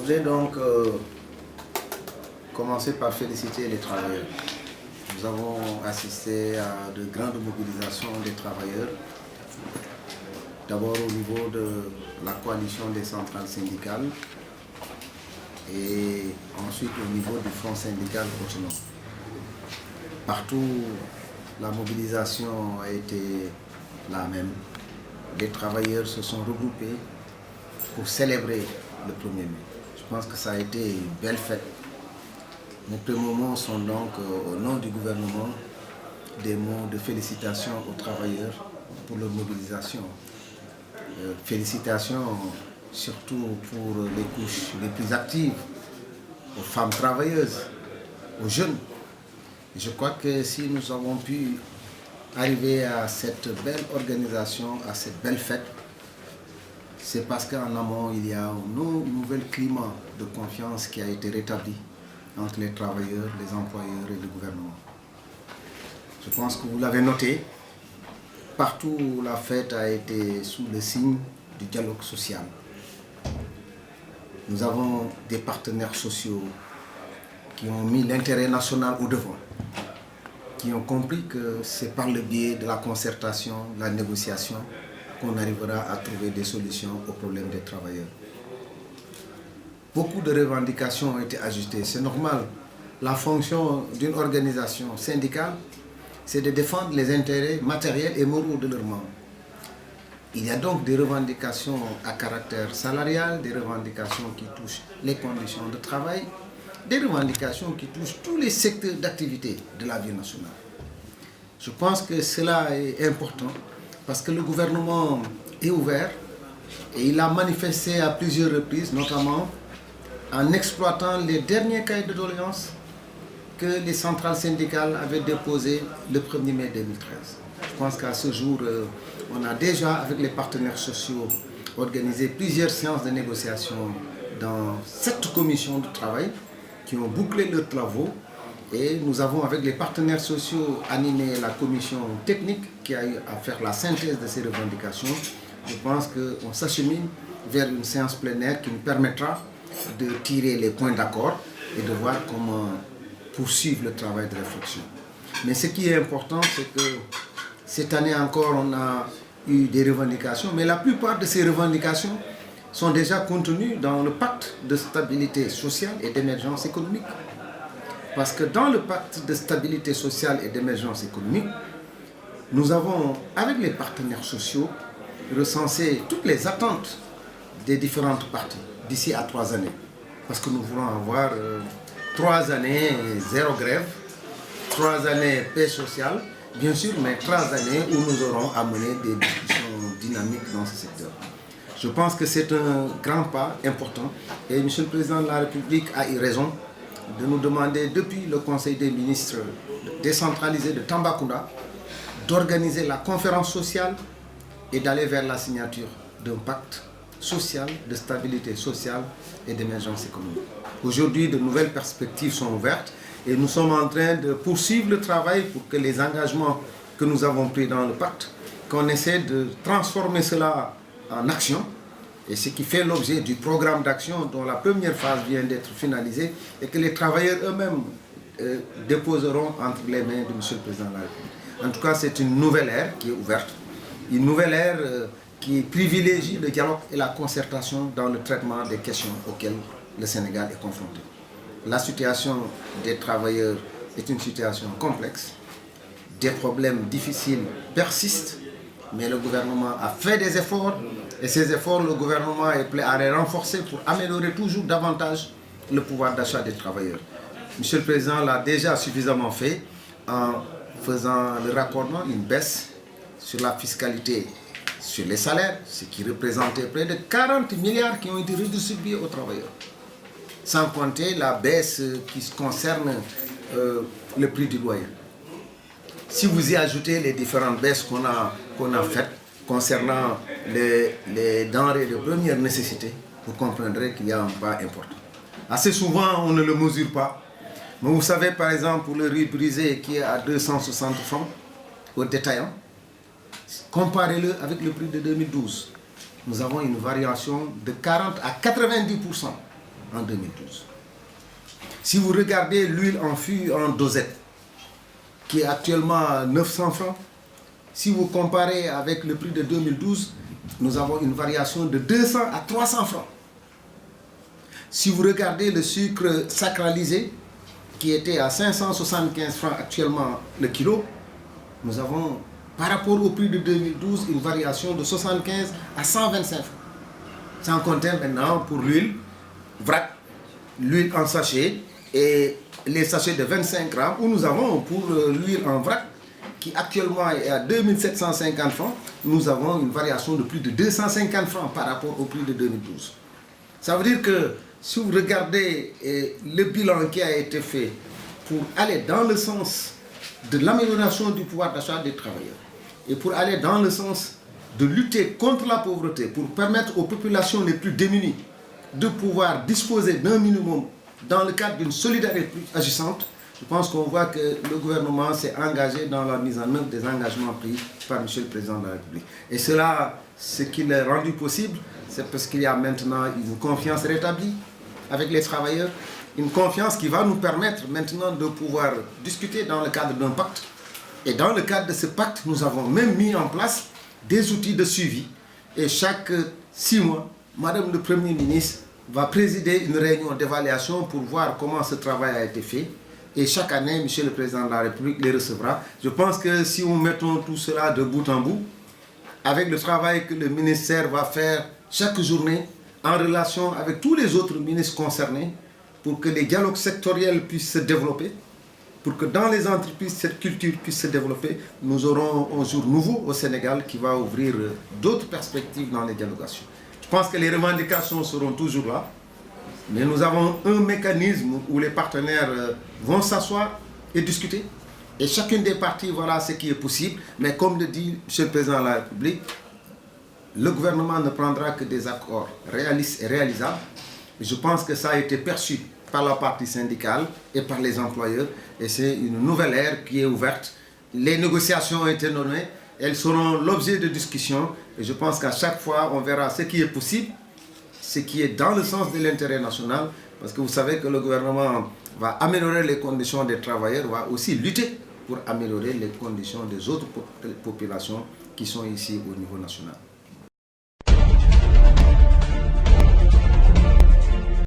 voudrais donc commencer par féliciter les travailleurs. Nous avons assisté à de grandes mobilisations des travailleurs, d'abord au niveau de la coalition des centrales syndicales et ensuite au niveau du front syndical autonome. Partout, la mobilisation a été la même. Les travailleurs se sont regroupés pour célébrer le 1er mai. Je pense que ça a été une belle fête. Mes premiers mots sont donc, au nom du gouvernement, des mots de félicitations aux travailleurs pour leur mobilisation. Félicitations surtout pour les couches les plus actives, aux femmes travailleuses, aux jeunes. Je crois que si nous avons pu arriver à cette belle organisation, à cette belle fête, c'est parce qu'en amont, il y a un nouvel climat de confiance qui a été rétabli entre les travailleurs, les employeurs et le gouvernement. Je pense que vous l'avez noté, partout la fête a été sous le signe du dialogue social. Nous avons des partenaires sociaux qui ont mis l'intérêt national au devant, qui ont compris que c'est par le biais de la concertation, de la négociation, qu'on arrivera à trouver des solutions aux problèmes des travailleurs. Beaucoup de revendications ont été ajustées. C'est normal. La fonction d'une organisation syndicale, c'est de défendre les intérêts matériels et moraux de leurs membres. Il y a donc des revendications à caractère salarial, des revendications qui touchent les conditions de travail, des revendications qui touchent tous les secteurs d'activité de la vie nationale. Je pense que cela est important parce que le gouvernement est ouvert et il a manifesté à plusieurs reprises, notamment en exploitant les derniers cahiers de doléances que les centrales syndicales avaient déposés le 1er mai 2013. Je pense qu'à ce jour, on a déjà, avec les partenaires sociaux, organisé plusieurs séances de négociation dans 7 commissions de travail qui ont bouclé leurs travaux. Et nous avons, avec les partenaires sociaux, animé la commission technique qui a eu à faire la synthèse de ces revendications. Je pense qu'on s'achemine vers une séance plénière qui nous permettra de tirer les points d'accord et de voir comment poursuivre le travail de réflexion. Mais ce qui est important, c'est que cette année encore, on a eu des revendications, mais la plupart de ces revendications sont déjà contenues dans le pacte de stabilité sociale et d'émergence économique. Parce que dans le pacte de stabilité sociale et d'émergence économique, nous avons, avec les partenaires sociaux, recensé toutes les attentes des différentes parties d'ici à 3 années. Parce que nous voulons avoir 3 années zéro grève, 3 années paix sociale, bien sûr, mais 3 années où nous aurons à mener des discussions dynamiques dans ce secteur. Je pense que c'est un grand pas important et M. le Président de la République a eu raison de nous demander depuis le Conseil des ministres décentralisé de Tambacounda d'organiser la conférence sociale et d'aller vers la signature d'un pacte social, de stabilité sociale et d'émergence économique. Aujourd'hui, de nouvelles perspectives sont ouvertes et nous sommes en train de poursuivre le travail pour que les engagements que nous avons pris dans le pacte, qu'on essaie de transformer cela en action, et ce qui fait l'objet du programme d'action dont la première phase vient d'être finalisée et que les travailleurs eux-mêmes déposeront entre les mains de M. le Président de la République. En tout cas, c'est une nouvelle ère qui est ouverte, une nouvelle ère qui privilégie le dialogue et la concertation dans le traitement des questions auxquelles le Sénégal est confronté. La situation des travailleurs est une situation complexe, des problèmes difficiles persistent, mais le gouvernement a fait des efforts et ces efforts, le gouvernement est prêt à les renforcer pour améliorer toujours davantage le pouvoir d'achat des travailleurs. Monsieur le Président l'a déjà suffisamment fait en faisant le raccordement, une baisse sur la fiscalité sur les salaires, ce qui représentait près de 40 milliards qui ont été redistribués aux travailleurs. Sans compter la baisse qui concerne le prix du loyer. Si vous y ajoutez les différentes baisses qu'on a faites concernant les denrées de première nécessité, vous comprendrez qu'il y a un pas important. Assez souvent, on ne le mesure pas. Mais vous savez, par exemple, pour le riz brisé qui est à 260 francs au détaillant, comparez-le avec le prix de 2012. Nous avons une variation de 40 à 90%. en 2012. Si vous regardez l'huile en fût en dosette, qui est actuellement à 900 francs, si vous comparez avec le prix de 2012, nous avons une variation de 200 à 300 francs. Si vous regardez le sucre sacralisé, qui était à 575 francs actuellement le kilo, nous avons, par rapport au prix de 2012, une variation de 75 à 125 francs. Sans compter maintenant pour l'huile vrac, l'huile en sachet et les sachets de 25 grammes, où nous avons pour l'huile en vrac, qui actuellement est à 2750 francs, nous avons une variation de plus de 250 francs par rapport au prix de 2012. Ça veut dire que si vous regardez le bilan qui a été fait pour aller dans le sens de l'amélioration du pouvoir d'achat des travailleurs et pour aller dans le sens de lutter contre la pauvreté, pour permettre aux populations les plus démunies de pouvoir disposer d'un minimum dans le cadre d'une solidarité plus agissante, je pense qu'on voit que le gouvernement s'est engagé dans la mise en œuvre des engagements pris par M. le Président de la République. Et cela, ce qui l'a rendu possible, c'est parce qu'il y a maintenant une confiance rétablie avec les travailleurs, une confiance qui va nous permettre maintenant de pouvoir discuter dans le cadre d'un pacte. Et dans le cadre de ce pacte, nous avons même mis en place des outils de suivi. Et chaque 6 mois, Madame le Premier ministre va présider une réunion d'évaluation pour voir comment ce travail a été fait. Et chaque année, M. le Président de la République les recevra. Je pense que si nous mettons tout cela de bout en bout, avec le travail que le ministère va faire chaque journée, en relation avec tous les autres ministres concernés, pour que les dialogues sectoriels puissent se développer, pour que dans les entreprises, cette culture puisse se développer, nous aurons un jour nouveau au Sénégal qui va ouvrir d'autres perspectives dans les dialogations. Je pense que les revendications seront toujours là, mais nous avons un mécanisme où les partenaires vont s'asseoir et discuter. Et chacune des parties verra ce qui est possible. Mais comme le dit M. le Président de la République, le gouvernement ne prendra que des accords réalistes et réalisables. Je pense que ça a été perçu par la partie syndicale et par les employeurs. Et c'est une nouvelle ère qui est ouverte. Les négociations ont été nommées. Elles seront l'objet de discussion. Et je pense qu'à chaque fois, on verra ce qui est possible, ce qui est dans le sens de l'intérêt national. Parce que vous savez que le gouvernement va améliorer les conditions des travailleurs, va aussi lutter pour améliorer les conditions des autres populations qui sont ici au niveau national.